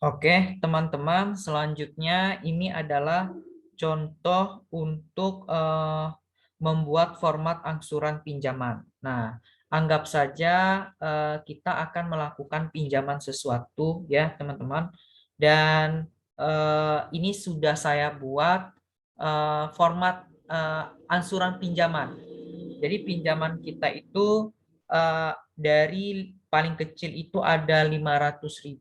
Oke, teman-teman, selanjutnya ini adalah contoh untuk membuat format angsuran pinjaman. Nah, anggap saja kita akan melakukan pinjaman sesuatu ya, teman-teman. Dan ini sudah saya buat format angsuran pinjaman. Jadi pinjaman kita itu dari paling kecil itu ada 500.000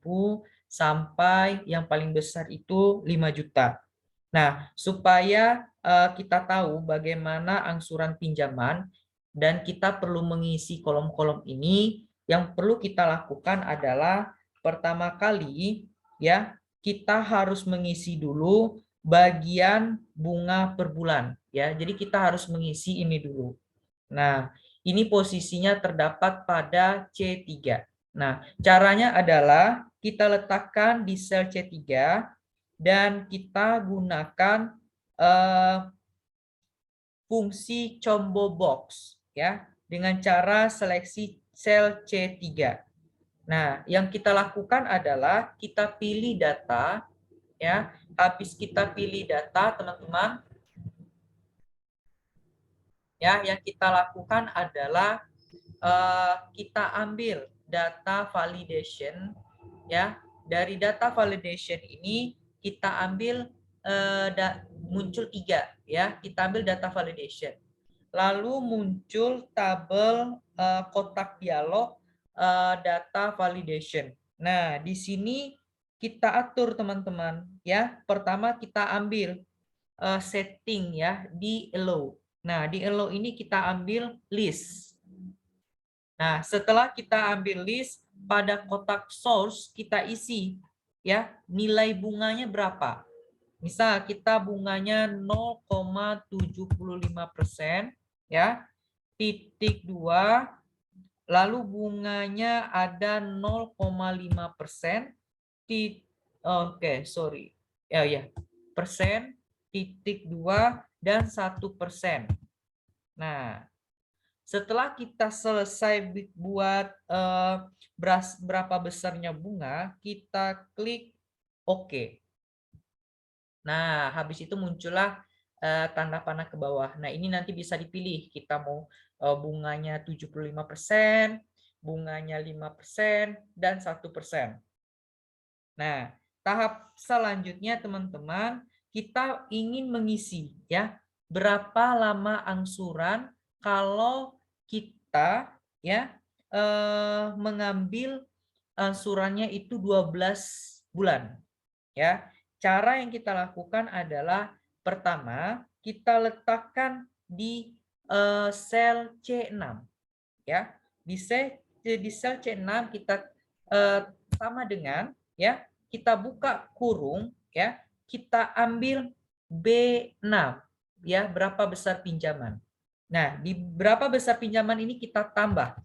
sampai yang paling besar itu 5 juta. Nah, supaya kita tahu bagaimana angsuran pinjaman dan kita perlu mengisi kolom-kolom ini, yang perlu kita lakukan adalah pertama kali ya, kita harus mengisi dulu bagian bunga per bulan ya. Jadi kita harus mengisi ini dulu. Nah, ini posisinya terdapat pada C3. Nah, caranya adalah kita letakkan di sel C3 dan kita gunakan fungsi combo box ya dengan cara seleksi sel C3. Nah, yang kita lakukan adalah kita pilih data ya. Habis kita pilih data, teman-teman, ya yang kita lakukan adalah kita ambil data validation ya. Dari data validation ini kita ambil muncul 3 ya. Kita ambil data validation. Lalu muncul tabel kotak dialog data validation. Nah, di sini kita atur teman-teman ya. Pertama kita ambil setting ya di allow. Nah, di allow ini kita ambil list. Nah, setelah kita ambil list, pada kotak source kita isi ya nilai bunganya berapa. Misal kita bunganya 0,75% ya, titik 2, lalu bunganya ada 0,5%, oke, sorry. Ya, persen, titik 2 dan 1%. Nah, setelah kita selesai buat berapa besarnya bunga, kita klik OK. Nah, habis itu muncullah tanda panah ke bawah. Nah, ini nanti bisa dipilih. Kita mau bunganya 75%, bunganya 5%, dan 1%. Nah, tahap selanjutnya teman-teman, kita ingin mengisi ya berapa lama angsuran kalau kita ya mengambil angsurannya itu 12 bulan ya. Cara yang kita lakukan adalah pertama kita letakkan di sel C6 ya. Di sel C6 kita sama dengan ya, kita buka kurung ya, kita ambil B6 ya, berapa besar pinjaman. Nah, di berapa besar pinjaman ini kita tambah.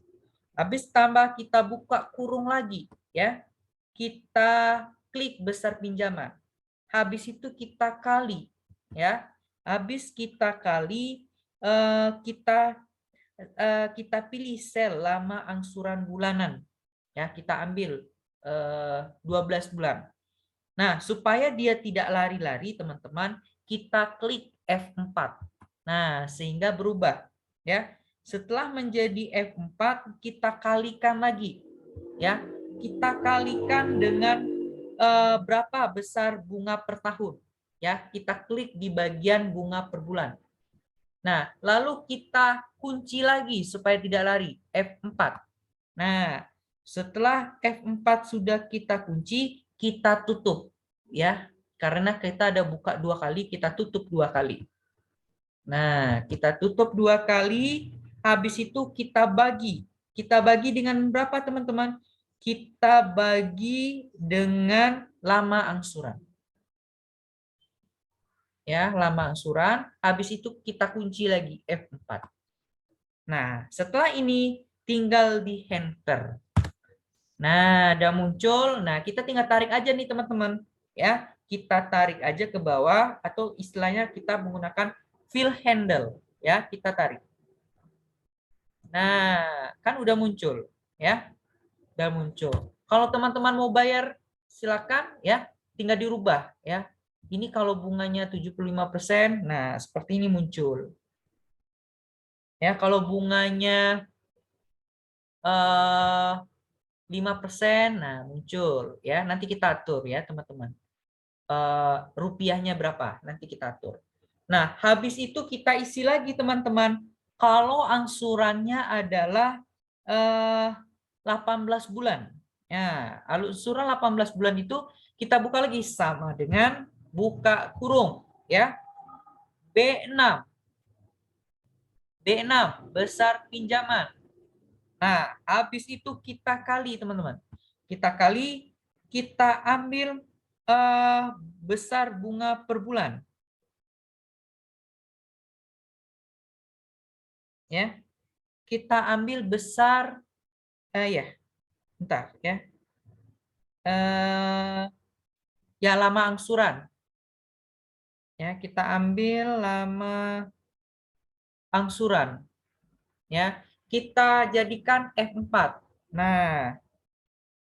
Habis tambah kita buka kurung lagi ya. Kita klik besar pinjaman. Habis itu kita kali ya. Habis kita kali kita pilih sel lama angsuran bulanan ya, kita ambil 12 bulan. Nah, supaya dia tidak lari-lari teman-teman, kita klik F4. Nah, sehingga berubah ya. Setelah menjadi F4, kita kalikan lagi ya. Kita kalikan dengan berapa besar bunga per tahun ya. Kita klik di bagian bunga per bulan. Nah, lalu kita kunci lagi supaya tidak lari, F4. Nah, setelah F4 sudah kita kunci, kita tutup ya. Karena kita ada buka 2 kali, kita tutup 2 kali. Nah, kita tutup 2 kali, habis itu kita bagi. Kita bagi dengan berapa, teman-teman? Kita bagi dengan lama angsuran. Ya, lama angsuran, habis itu kita kunci lagi F4. Nah, setelah ini tinggal di enter. Nah, udah muncul. Nah, kita tinggal tarik aja nih teman-teman. Ya, kita tarik aja ke bawah atau istilahnya kita menggunakan fill handle. Ya, kita tarik. Nah, kan udah muncul. Ya, udah muncul. Kalau teman-teman mau bayar silakan ya, tinggal dirubah ya. Ini kalau bunganya 75%, nah seperti ini muncul. Ya, kalau bunganya 5%, nah muncul ya. Nanti kita atur ya, teman-teman. Rupiahnya berapa? Nanti kita atur. Nah, habis itu kita isi lagi, teman-teman. Kalau angsurannya adalah 18 bulan. Ya, angsuran 18 bulan itu kita buka lagi sama dengan buka kurung ya. B6. B6 besar pinjaman. Nah, habis itu kita kali, teman-teman. Kita kali, kita ambil besar bunga per bulan. Ya. Kita ambil besar ya. Bentar ya. Ya lama angsuran. Ya, kita ambil lama angsuran. Ya. Kita jadikan F4. Nah,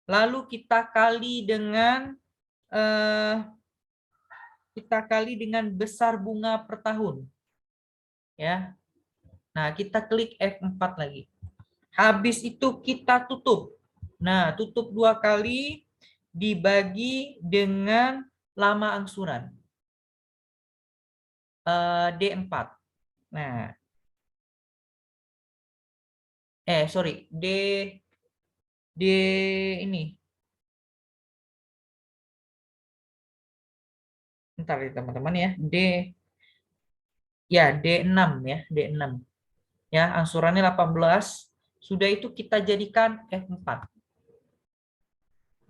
lalu kita kali dengan besar bunga per tahun. Ya. Nah, kita klik F4 lagi. Habis itu kita tutup. Nah, tutup 2 kali dibagi dengan lama angsuran. D4. Nah, sorry, D ini. Bentar ya teman-teman ya. D6 ya, D6. Ya, angsurannya 18. Sudah itu kita jadikan F4.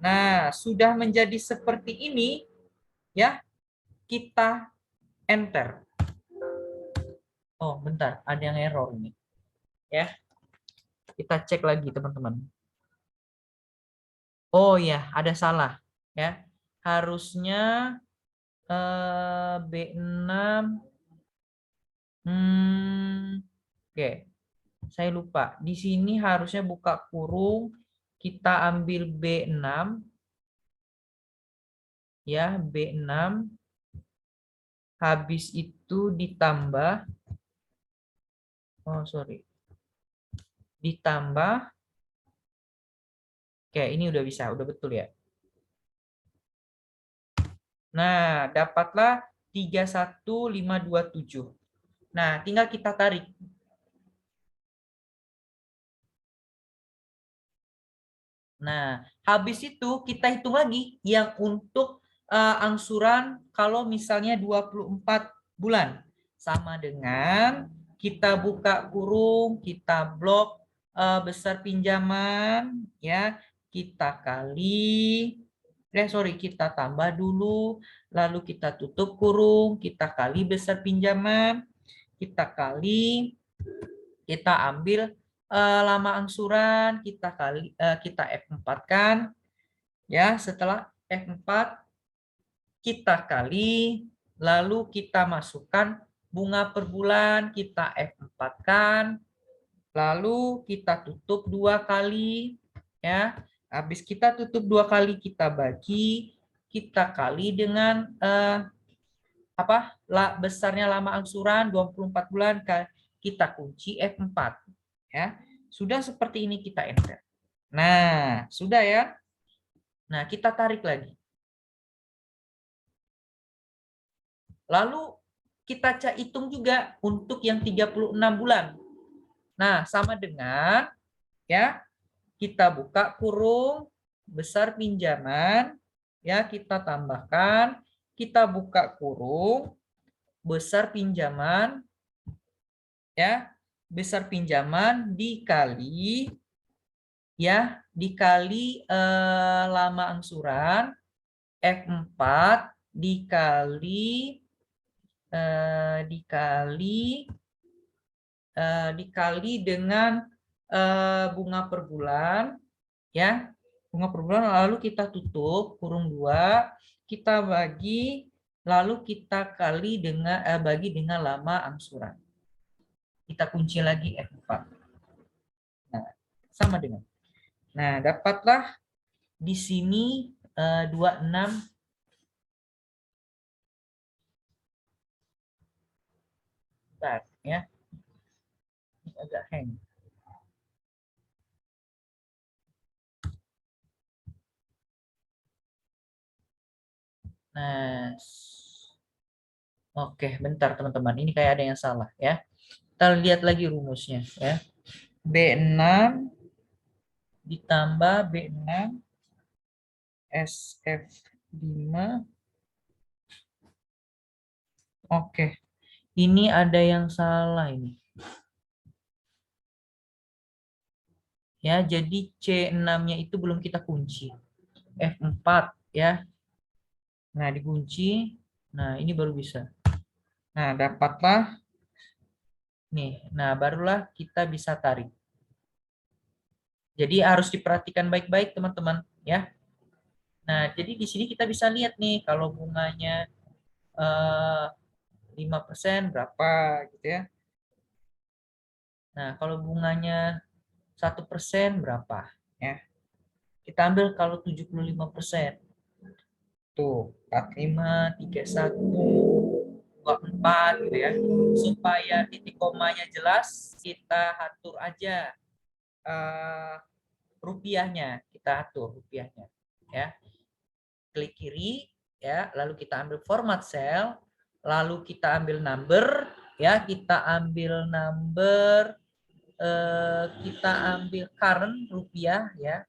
Nah, sudah menjadi seperti ini ya, kita enter. Oh, bentar, ada yang error ini. Ya. Kita cek lagi, teman-teman. Oh ya, ada salah ya. Harusnya B6. Oke. Saya lupa. Di sini harusnya buka kurung, kita ambil B6 ya, B6. Habis itu ditambah sorry. Ditambah. Oke, ini udah bisa, udah betul ya. Nah, dapatlah 31527. Nah, tinggal kita tarik. Nah, habis itu kita hitung lagi yang untuk angsuran kalau misalnya 24 bulan. Sama dengan kita buka kurung, kita blok besar pinjaman, ya, kita kali, kita tambah dulu, lalu kita tutup kurung, kita kali besar pinjaman, kita kali, kita ambil lama angsuran, kita F4 kan ya. Setelah F4 kita kali, lalu kita masukkan bunga per bulan, kita F4 kan, lalu kita tutup 2 kali ya. Habis kita tutup 2 kali, kita bagi, kita kali dengan besarnya lama angsuran 24 bulan, kita kunci F4 ya. Sudah seperti ini, kita enter. Nah, sudah ya. Nah, kita tarik lagi. Lalu kita hitung juga untuk yang 36 bulan. Nah, sama dengan ya, kita buka kurung besar pinjaman ya, kita tambahkan, kita buka kurung besar pinjaman ya, besar pinjaman dikali ya, dikali lama angsuran F4 dikali dikali dengan bunga per bulan ya, bunga per bulan, lalu kita tutup kurung 2, kita bagi, lalu kita kali dengan bagi dengan lama angsuran, kita kunci lagi F4. Nah, sama dengan. Nah, dapatlah di sini 26 bentar, ya. Ini agak hang. Nah, oke, bentar teman-teman. Ini kayak ada yang salah ya. Kita lihat lagi rumusnya ya. B6 ditambah B6 SF5. Oke. Ini ada yang salah ini. Ya, jadi C6-nya itu belum kita kunci. F4 ya. Nah, dikunci. Nah, ini baru bisa. Nah, dapatlah nih. Nah, barulah kita bisa tarik. Jadi harus diperhatikan baik-baik teman-teman ya. Nah, jadi di sini kita bisa lihat nih kalau bunganya 5% berapa gitu ya. Nah, kalau bunganya 1% berapa ya. Kita ambil kalau 75%. Tuh, 45, 31, 24 gitu ya. Supaya titik komanya jelas, kita atur aja rupiahnya, kita atur rupiahnya ya. Klik kiri ya, lalu kita ambil format cell, lalu kita ambil number ya, kita ambil number, kita ambil current rupiah ya.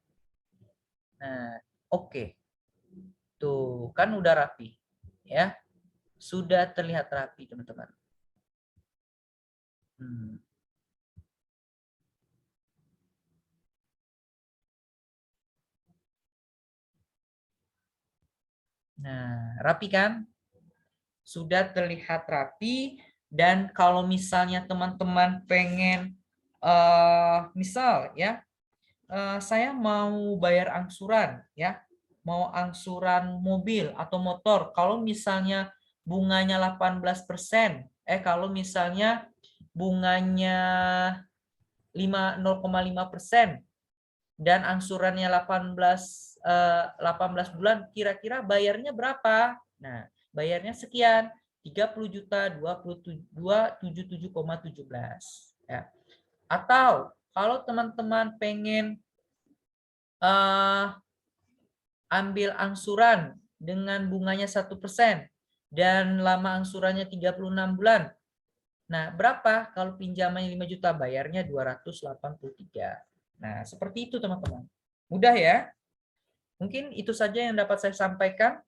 Nah, oke. Tuh, kan udah rapi ya. Sudah terlihat rapi, teman-teman. Nah, rapi kan? Sudah terlihat rapi. Dan kalau misalnya teman-teman pengen, misal ya, saya mau bayar angsuran ya, mau angsuran mobil atau motor. Kalau misalnya bunganya 18%, kalau misalnya bunganya 0,5% dan angsurannya 18 bulan, kira-kira bayarnya berapa? Nah, bayarnya sekian, 30 juta 277,17 ya. Atau kalau teman-teman pengen ambil angsuran dengan bunganya 1% dan lama angsurannya 36 bulan. Nah, berapa kalau pinjamannya 5 juta, bayarnya 283. Nah, seperti itu teman-teman. Mudah ya? Mungkin itu saja yang dapat saya sampaikan.